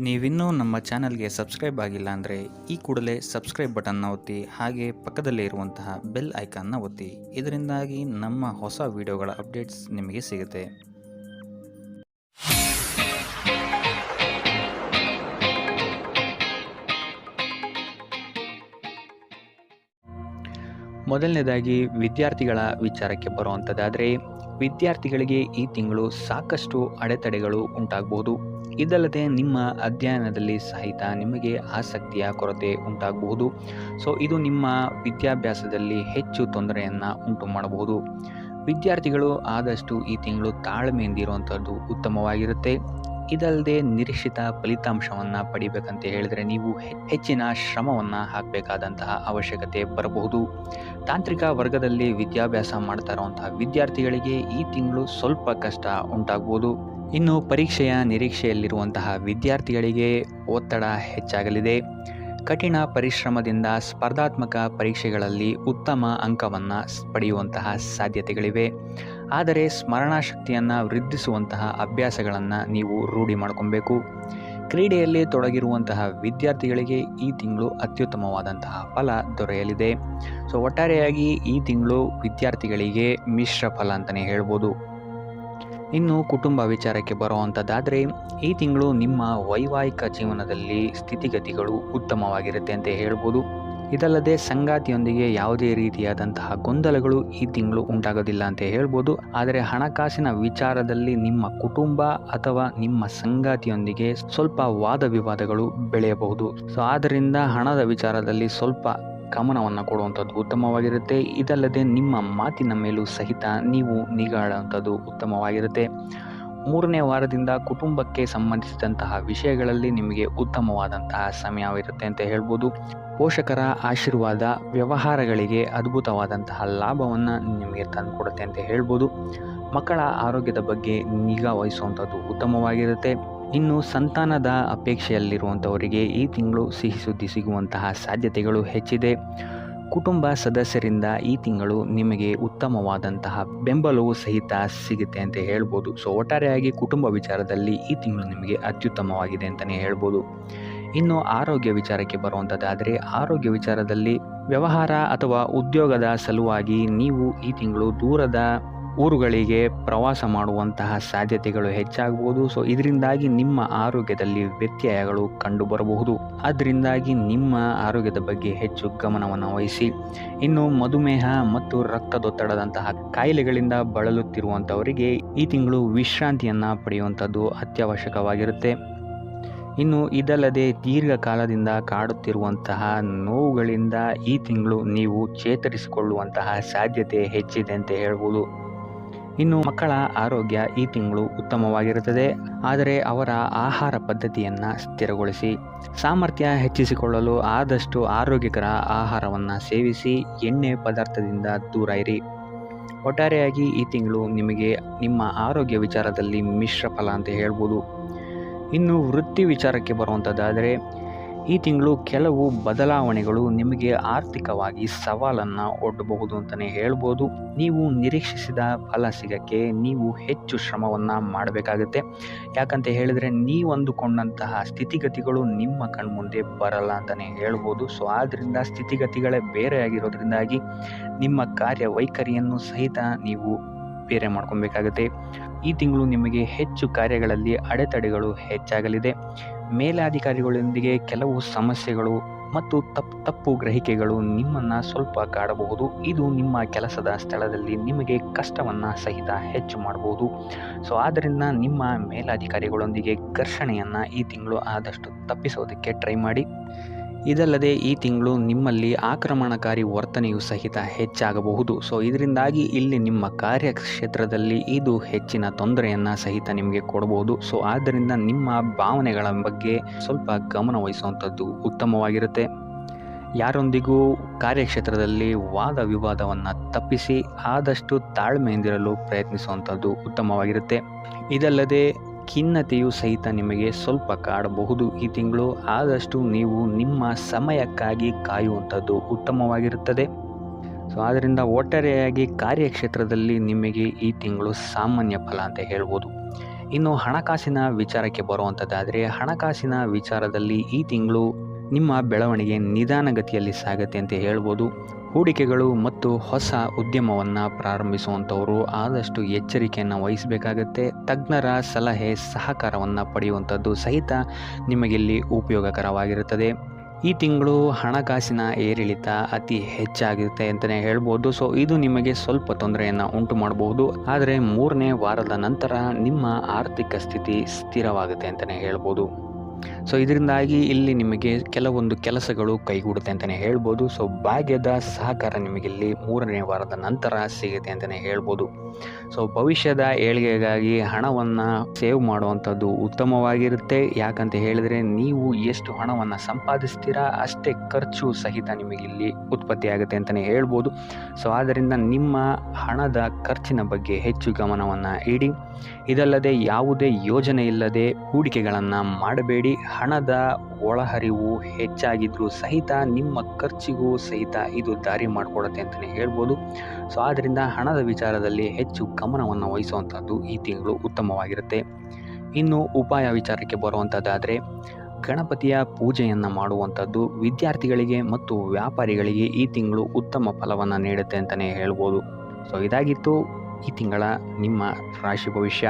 ನೀವಿನ್ನೂ ನಮ್ಮ ಚಾನಲ್ಗೆ ಸಬ್ಸ್ಕ್ರೈಬ್ ಆಗಿಲ್ಲ ಅಂದರೆ ಈ ಕೂಡಲೇ ಸಬ್ಸ್ಕ್ರೈಬ್ ಬಟನ್ನ ಒತ್ತಿ, ಹಾಗೆ ಪಕ್ಕದಲ್ಲೇ ಇರುವಂತಹ ಬೆಲ್ ಐಕಾನ್ನ ಒತ್ತಿ. ಇದರಿಂದಾಗಿ ನಮ್ಮ ಹೊಸ ವಿಡಿಯೋಗಳ ಅಪ್ಡೇಟ್ಸ್ ನಿಮಗೆ ಸಿಗುತ್ತೆ. ಮೊದಲನೇದಾಗಿ ವಿದ್ಯಾರ್ಥಿಗಳ ವಿಚಾರಕ್ಕೆ ಬರುವಂಥದ್ದಾದರೆ, ವಿದ್ಯಾರ್ಥಿಗಳಿಗೆ ಈ ತಿಂಗಳು ಸಾಕಷ್ಟು ಅಡೆತಡೆಗಳು ಉಂಟಾಗಬಹುದು. ಇದಲ್ಲದೆ ನಿಮ್ಮ ಅಧ್ಯಯನದಲ್ಲಿ ಸಹಿತ ನಿಮಗೆ ಆಸಕ್ತಿಯ ಕೊರತೆ ಉಂಟಾಗಬಹುದು. ಇದು ನಿಮ್ಮ ವಿದ್ಯಾಭ್ಯಾಸದಲ್ಲಿ ಹೆಚ್ಚು ತೊಂದರೆಯನ್ನು ಉಂಟು ಮಾಡಬಹುದು. ವಿದ್ಯಾರ್ಥಿಗಳು ಆದಷ್ಟು ಈ ತಿಂಗಳು ತಾಳ್ಮೆಯಿಂದಿರುವಂಥದ್ದು ಉತ್ತಮವಾಗಿರುತ್ತೆ. ಇದಲ್ಲದೆ ನಿರೀಕ್ಷಿತ ಫಲಿತಾಂಶವನ್ನು ಪಡಿಬೇಕಂತ ಹೇಳಿದರೆ ನೀವು ಹೆಚ್ಚಿನ ಶ್ರಮವನ್ನು ಹಾಕಬೇಕಾದಂತಹ ಅವಶ್ಯಕತೆ ಬರಬಹುದು. ತಾಂತ್ರಿಕ ವರ್ಗದಲ್ಲಿ ವಿದ್ಯಾಭ್ಯಾಸ ಮಾಡ್ತಾ ಇರುವಂತಹ ವಿದ್ಯಾರ್ಥಿಗಳಿಗೆ ಈ ತಿಂಗಳು ಸ್ವಲ್ಪ ಕಷ್ಟ ಉಂಟಾಗ್ಬೋದು. ಇನ್ನು ಪರೀಕ್ಷೆಯ ನಿರೀಕ್ಷೆಯಲ್ಲಿರುವಂತಹ ವಿದ್ಯಾರ್ಥಿಗಳಿಗೆ ಒತ್ತಡ ಹೆಚ್ಚಾಗಲಿದೆ. ಕಠಿಣ ಪರಿಶ್ರಮದಿಂದ ಸ್ಪರ್ಧಾತ್ಮಕ ಪರೀಕ್ಷೆಗಳಲ್ಲಿ ಉತ್ತಮ ಅಂಕವನ್ನು ಪಡೆಯುವಂತಹ ಸಾಧ್ಯತೆಗಳಿವೆ. ಆದರೆ ಸ್ಮರಣಾಶಕ್ತಿಯನ್ನು ವೃದ್ಧಿಸುವಂತಹ ಅಭ್ಯಾಸಗಳನ್ನು ನೀವು ರೂಢಿ ಮಾಡ್ಕೊಬೇಕು. ಕ್ರೀಡೆಯಲ್ಲಿ ತೊಡಗಿರುವಂತಹ ವಿದ್ಯಾರ್ಥಿಗಳಿಗೆ ಈ ತಿಂಗಳು ಅತ್ಯುತ್ತಮವಾದಂತಹ ಫಲ ದೊರೆಯಲಿದೆ. ಒಟ್ಟಾರೆಯಾಗಿ ಈ ತಿಂಗಳು ವಿದ್ಯಾರ್ಥಿಗಳಿಗೆ ಮಿಶ್ರ ಫಲ ಅಂತಲೇ ಹೇಳ್ಬೋದು. ಇನ್ನು ಕುಟುಂಬ ವಿಚಾರಕ್ಕೆ ಬರುವಂಥದ್ದಾದರೆ, ಈ ತಿಂಗಳು ನಿಮ್ಮ ವೈವಾಹಿಕ ಜೀವನದಲ್ಲಿ ಸ್ಥಿತಿಗತಿಗಳು ಉತ್ತಮವಾಗಿರುತ್ತೆ ಅಂತ ಹೇಳ್ಬೋದು. ಇದಲ್ಲದೆ ಸಂಗಾತಿಯೊಂದಿಗೆ ಯಾವುದೇ ರೀತಿಯಾದಂತಹ ಗೊಂದಲಗಳು ಈ ತಿಂಗಳು ಉಂಟಾಗೋದಿಲ್ಲ ಅಂತ ಹೇಳ್ಬೋದು. ಆದರೆ ಹಣಕಾಸಿನ ವಿಚಾರದಲ್ಲಿ ನಿಮ್ಮ ಕುಟುಂಬ ಅಥವಾ ನಿಮ್ಮ ಸಂಗಾತಿಯೊಂದಿಗೆ ಸ್ವಲ್ಪ ವಾದ ವಿವಾದಗಳು ಬೆಳೆಯಬಹುದು. ಆದ್ದರಿಂದ ಹಣದ ವಿಚಾರದಲ್ಲಿ ಸ್ವಲ್ಪ ಗಮನವನ್ನು ಕೊಡುವಂಥದ್ದು ಉತ್ತಮವಾಗಿರುತ್ತೆ. ಇದಲ್ಲದೆ ನಿಮ್ಮ ಮಾತಿನ ಮೇಲೂ ಸಹಿತ ನೀವು ನಿಗಾ ಇಡುವಂಥದ್ದು ಉತ್ತಮವಾಗಿರುತ್ತೆ. 3ನೇ ವಾರದಿಂದ ಕುಟುಂಬಕ್ಕೆ ಸಂಬಂಧಿಸಿದಂತಹ ವಿಷಯಗಳಲ್ಲಿ ನಿಮಗೆ ಉತ್ತಮವಾದಂತಹ ಸಮಯವಿರುತ್ತೆ ಅಂತ ಹೇಳ್ಬೋದು. ಪೋಷಕರ ಆಶೀರ್ವಾದ ವ್ಯವಹಾರಗಳಿಗೆ ಅದ್ಭುತವಾದಂತಹ ಲಾಭವನ್ನು ನಿಮಗೆ ತಂದುಕೊಡುತ್ತೆ ಅಂತ ಹೇಳ್ಬೋದು. ಮಕ್ಕಳ ಆರೋಗ್ಯದ ಬಗ್ಗೆ ನಿಗಾ ವಹಿಸುವಂಥದ್ದು ಉತ್ತಮವಾಗಿರುತ್ತೆ. ಇನ್ನು ಸಂತಾನದ ಅಪೇಕ್ಷೆಯಲ್ಲಿರುವಂಥವರಿಗೆ ಈ ತಿಂಗಳು ಸಿಹಿ ಸುದ್ದಿ ಸಿಗುವಂತಹ ಸಾಧ್ಯತೆಗಳು ಹೆಚ್ಚಿದೆ. ಕುಟುಂಬ ಸದಸ್ಯರಿಂದ ಈ ತಿಂಗಳು ನಿಮಗೆ ಉತ್ತಮವಾದಂತಹ ಬೆಂಬಲವು ಸಹಿತ ಸಿಗುತ್ತೆ ಅಂತ ಹೇಳ್ಬೋದು. ಒಟ್ಟಾರೆಯಾಗಿ ಕುಟುಂಬ ವಿಚಾರದಲ್ಲಿ ಈ ತಿಂಗಳು ನಿಮಗೆ ಅತ್ಯುತ್ತಮವಾಗಿದೆ ಅಂತಲೇ ಹೇಳ್ಬೋದು. ಇನ್ನು ಆರೋಗ್ಯ ವಿಚಾರಕ್ಕೆ ಬರುವಂಥದ್ದಾದರೆ, ಆರೋಗ್ಯ ವಿಚಾರದಲ್ಲಿ ವ್ಯವಹಾರ ಅಥವಾ ಉದ್ಯೋಗದ ಸಲುವಾಗಿ ನೀವು ಈ ತಿಂಗಳು ದೂರದ ಊರುಗಳಿಗೆ ಪ್ರವಾಸ ಮಾಡುವಂತಹ ಸಾಧ್ಯತೆಗಳು ಹೆಚ್ಚಾಗಬಹುದು. ಇದರಿಂದಾಗಿ ನಿಮ್ಮ ಆರೋಗ್ಯದಲ್ಲಿ ವ್ಯತ್ಯಯಗಳು ಕಂಡು ಬರಬಹುದು. ಅದರಿಂದಾಗಿ ನಿಮ್ಮ ಆರೋಗ್ಯದ ಬಗ್ಗೆ ಹೆಚ್ಚು ಗಮನವನ್ನು ವಹಿಸಿ. ಇನ್ನು ಮಧುಮೇಹ ಮತ್ತು ರಕ್ತದೊತ್ತಡದಂತಹ ಕಾಯಿಲೆಗಳಿಂದ ಬಳಲುತ್ತಿರುವಂಥವರಿಗೆ ಈ ತಿಂಗಳು ವಿಶ್ರಾಂತಿಯನ್ನು ಪಡೆಯುವಂಥದ್ದು ಅತ್ಯವಶ್ಯಕವಾಗಿರುತ್ತೆ. ಇನ್ನು ಇದಲ್ಲದೆ ದೀರ್ಘಕಾಲದಿಂದ ಕಾಡುತ್ತಿರುವಂತಹ ನೋವುಗಳಿಂದ ಈ ತಿಂಗಳು ನೀವು ಚೇತರಿಸಿಕೊಳ್ಳುವಂತಹ ಸಾಧ್ಯತೆ ಹೆಚ್ಚಿದೆ ಅಂತ ಹೇಳ್ಬೋದು. ಇನ್ನು ಮಕ್ಕಳ ಆರೋಗ್ಯ ಈ ತಿಂಗಳು ಉತ್ತಮವಾಗಿರುತ್ತದೆ. ಆದರೆ ಅವರ ಆಹಾರ ಪದ್ಧತಿಯನ್ನು ಸ್ಥಿರಗೊಳಿಸಿ. ಸಾಮರ್ಥ್ಯ ಹೆಚ್ಚಿಸಿಕೊಳ್ಳಲು ಆದಷ್ಟು ಆರೋಗ್ಯಕರ ಆಹಾರವನ್ನು ಸೇವಿಸಿ. ಎಣ್ಣೆ ಪದಾರ್ಥದಿಂದ ದೂರ ಇರಿ. ಒಟ್ಟಾರೆಯಾಗಿ ಈ ತಿಂಗಳು ನಿಮಗೆ ನಿಮ್ಮ ಆರೋಗ್ಯ ವಿಚಾರದಲ್ಲಿ ಮಿಶ್ರ ಫಲ ಅಂತ ಹೇಳ್ಬೋದು. ಇನ್ನು ವೃತ್ತಿ ವಿಚಾರಕ್ಕೆ ಬರುವಂಥದ್ದಾದರೆ, ಈ ತಿಂಗಳು ಕೆಲವು ಬದಲಾವಣೆಗಳು ನಿಮಗೆ ಆರ್ಥಿಕವಾಗಿ ಸವಾಲನ್ನು ಒಡ್ಡಬಹುದು ಅಂತಲೇ ಹೇಳ್ಬೋದು. ನೀವು ನಿರೀಕ್ಷಿಸಿದ ಫಲ ಸಿಗೋಕ್ಕೆ ನೀವು ಹೆಚ್ಚು ಶ್ರಮವನ್ನು ಮಾಡಬೇಕಾಗುತ್ತೆ. ಯಾಕಂತ ಹೇಳಿದರೆ ನೀವು ಅಂದುಕೊಂಡಂತಹ ಸ್ಥಿತಿಗತಿಗಳು ನಿಮ್ಮ ಕಣ್ಮುಂದೆ ಬರಲ್ಲ ಅಂತಲೇ ಹೇಳ್ಬೋದು. ಆದ್ದರಿಂದ ಸ್ಥಿತಿಗತಿಗಳೇ ಬೇರೆಯಾಗಿರೋದ್ರಿಂದಾಗಿ ನಿಮ್ಮ ಕಾರ್ಯವೈಖರಿಯನ್ನು ಸಹಿತ ನೀವು ಬೇರೆ ಮಾಡ್ಕೊಬೇಕಾಗುತ್ತೆ. ಈ ತಿಂಗಳು ನಿಮಗೆ ಹೆಚ್ಚು ಕಾರ್ಯಗಳಲ್ಲಿ ಅಡೆತಡೆಗಳು ಹೆಚ್ಚಾಗಲಿದೆ. ಮೇಲಾಧಿಕಾರಿಗಳೊಂದಿಗೆ ಕೆಲವು ಸಮಸ್ಯೆಗಳು ಮತ್ತು ತಪ್ಪು ಗ್ರಹಿಕೆಗಳು ನಿಮ್ಮನ್ನು ಸ್ವಲ್ಪ ಕಾಡಬಹುದು. ಇದು ನಿಮ್ಮ ಕೆಲಸದ ಸ್ಥಳದಲ್ಲಿ ನಿಮಗೆ ಕಷ್ಟವನ್ನು ಸಹಿತ ಹೆಚ್ಚು ಮಾಡಬಹುದು. ಆದ್ದರಿಂದ ನಿಮ್ಮ ಮೇಲಾಧಿಕಾರಿಗಳೊಂದಿಗೆ ಘರ್ಷಣೆಯನ್ನು ಈ ತಿಂಗಳು ಆದಷ್ಟು ತಪ್ಪಿಸೋದಕ್ಕೆ ಟ್ರೈ ಮಾಡಿ. ಇದಲ್ಲದೆ ಈ ತಿಂಗಳು ನಿಮ್ಮಲ್ಲಿ ಆಕ್ರಮಣಕಾರಿ ವರ್ತನೆಯು ಸಹಿತ ಹೆಚ್ಚಾಗಬಹುದು. ಇದರಿಂದಾಗಿ ಇಲ್ಲಿ ನಿಮ್ಮ ಕಾರ್ಯಕ್ಷೇತ್ರದಲ್ಲಿ ಇದು ಹೆಚ್ಚಿನ ತೊಂದರೆಯನ್ನು ಸಹಿತ ನಿಮಗೆ ಕೊಡಬಹುದು. ಆದ್ದರಿಂದ ನಿಮ್ಮ ಭಾವನೆಗಳ ಬಗ್ಗೆ ಸ್ವಲ್ಪ ಗಮನ ವಹಿಸುವಂಥದ್ದು ಉತ್ತಮವಾಗಿರುತ್ತೆ. ಯಾರೊಂದಿಗೂ ಕಾರ್ಯಕ್ಷೇತ್ರದಲ್ಲಿ ವಾದ ವಿವಾದವನ್ನು ತಪ್ಪಿಸಿ ಆದಷ್ಟು ತಾಳ್ಮೆಯಿಂದಿರಲು ಪ್ರಯತ್ನಿಸುವಂಥದ್ದು ಉತ್ತಮವಾಗಿರುತ್ತೆ. ಇದಲ್ಲದೆ ಖಿನ್ನತೆಯು ಸಹಿತ ನಿಮಗೆ ಸ್ವಲ್ಪ ಕಾಡಬಹುದು. ಈ ತಿಂಗಳು ಆದಷ್ಟು ನೀವು ನಿಮ್ಮ ಸಮಯಕ್ಕಾಗಿ ಕಾಯುವಂಥದ್ದು ಉತ್ತಮವಾಗಿರುತ್ತದೆ. ಆದ್ದರಿಂದ ಒಟ್ಟಾರೆಯಾಗಿ ಕಾರ್ಯಕ್ಷೇತ್ರದಲ್ಲಿ ನಿಮಗೆ ಈ ತಿಂಗಳು ಸಾಮಾನ್ಯ ಫಲ ಅಂತ ಹೇಳ್ಬೋದು. ಇನ್ನು ಹಣಕಾಸಿನ ವಿಚಾರಕ್ಕೆ ಬರುವಂಥದ್ದಾದರೆ, ಹಣಕಾಸಿನ ವಿಚಾರದಲ್ಲಿ ಈ ತಿಂಗಳು ನಿಮ್ಮ ಬೆಳವಣಿಗೆ ನಿಧಾನಗತಿಯಲ್ಲಿ ಸಾಗುತ್ತೆ ಅಂತ ಹೇಳ್ಬೋದು. ಹೂಡಿಕೆಗಳು ಮತ್ತು ಹೊಸ ಉದ್ಯಮವನ್ನು ಪ್ರಾರಂಭಿಸುವಂಥವರು ಆದಷ್ಟು ಎಚ್ಚರಿಕೆಯನ್ನು ವಹಿಸಬೇಕಾಗತ್ತೆ. ತಜ್ಞರ ಸಲಹೆ ಸಹಕಾರವನ್ನು ಪಡೆಯುವಂಥದ್ದು ಸಹಿತ ನಿಮಗಿಲ್ಲಿ ಉಪಯೋಗಕರವಾಗಿರುತ್ತದೆ. ಈ ತಿಂಗಳು ಹಣಕಾಸಿನ ಏರಿಳಿತ ಅತಿ ಹೆಚ್ಚಾಗಿರುತ್ತೆ ಅಂತಲೇ ಹೇಳ್ಬೋದು. ಸೊ ಇದು ನಿಮಗೆ ಸ್ವಲ್ಪ ತೊಂದರೆಯನ್ನು ಉಂಟು ಮಾಡಬಹುದು. ಆದರೆ 3ನೇ ವಾರದ ನಂತರ ನಿಮ್ಮ ಆರ್ಥಿಕ ಸ್ಥಿತಿ ಸ್ಥಿರವಾಗುತ್ತೆ ಅಂತಲೇ ಹೇಳ್ಬೋದು. ಸೊ ಇದರಿಂದಾಗಿ ಇಲ್ಲಿ ನಿಮಗೆ ಕೆಲವೊಂದು ಕೆಲಸಗಳು ಕೈಗೂಡುತ್ತೆ ಅಂತಲೇ ಹೇಳ್ಬೋದು. ಸೊ ಭಾಗ್ಯದ ಸಹಕಾರ ನಿಮಗಿಲ್ಲಿ 3ನೇ ವಾರದ ನಂತರ ಸಿಗುತ್ತೆ ಅಂತಲೇ ಹೇಳ್ಬೋದು. ಸೊ ಭವಿಷ್ಯದ ಏಳಿಗೆಗಾಗಿ ಹಣವನ್ನು ಸೇವ್ ಮಾಡುವಂಥದ್ದು ಉತ್ತಮವಾಗಿರುತ್ತೆ. ಯಾಕಂತ ಹೇಳಿದರೆ ನೀವು ಎಷ್ಟು ಹಣವನ್ನು ಸಂಪಾದಿಸ್ತೀರಾ ಅಷ್ಟೇ ಖರ್ಚು ಸಹಿತ ನಿಮಗಿಲ್ಲಿ ಉತ್ಪತ್ತಿಯಾಗುತ್ತೆ ಅಂತಲೇ ಹೇಳ್ಬೋದು. ಸೊ ಆದ್ದರಿಂದ ನಿಮ್ಮ ಹಣದ ಖರ್ಚಿನ ಬಗ್ಗೆ ಹೆಚ್ಚು ಗಮನವನ್ನು ಇಡಿ. ಇದಲ್ಲದೆ ಯಾವುದೇ ಯೋಜನೆ ಇಲ್ಲದೆ ಹೂಡಿಕೆಗಳನ್ನು ಮಾಡಬೇಡಿ. ಹಣದ ಒಳಹರಿವು ಹೆಚ್ಚಾಗಿದ್ರೂ ಸಹಿತ ನಿಮ್ಮ ಖರ್ಚಿಗೂ ಸಹಿತ ಇದು ದಾರಿ ಮಾಡಿಕೊಡುತ್ತೆ ಅಂತಲೇ ಹೇಳ್ಬೋದು. ಸೊ ಆದ್ದರಿಂದ ಹಣದ ವಿಚಾರದಲ್ಲಿ ಹೆಚ್ಚು ಗಮನವನ್ನು ವಹಿಸುವಂಥದ್ದು ಈ ತಿಂಗಳು ಉತ್ತಮವಾಗಿರುತ್ತೆ. ಇನ್ನು ಉಪಾಯ ವಿಚಾರಕ್ಕೆ ಬರುವಂಥದ್ದಾದರೆ, ಗಣಪತಿಯ ಪೂಜೆಯನ್ನು ಮಾಡುವಂಥದ್ದು ವಿದ್ಯಾರ್ಥಿಗಳಿಗೆ ಮತ್ತು ವ್ಯಾಪಾರಿಗಳಿಗೆ ಈ ತಿಂಗಳು ಉತ್ತಮ ಫಲವನ್ನು ನೀಡುತ್ತೆ ಅಂತಲೇ ಹೇಳ್ಬೋದು. ಸೊ ಇದಾಗಿತ್ತು ಈ ತಿಂಗಳ ನಿಮ್ಮ ರಾಶಿ ಭವಿಷ್ಯ.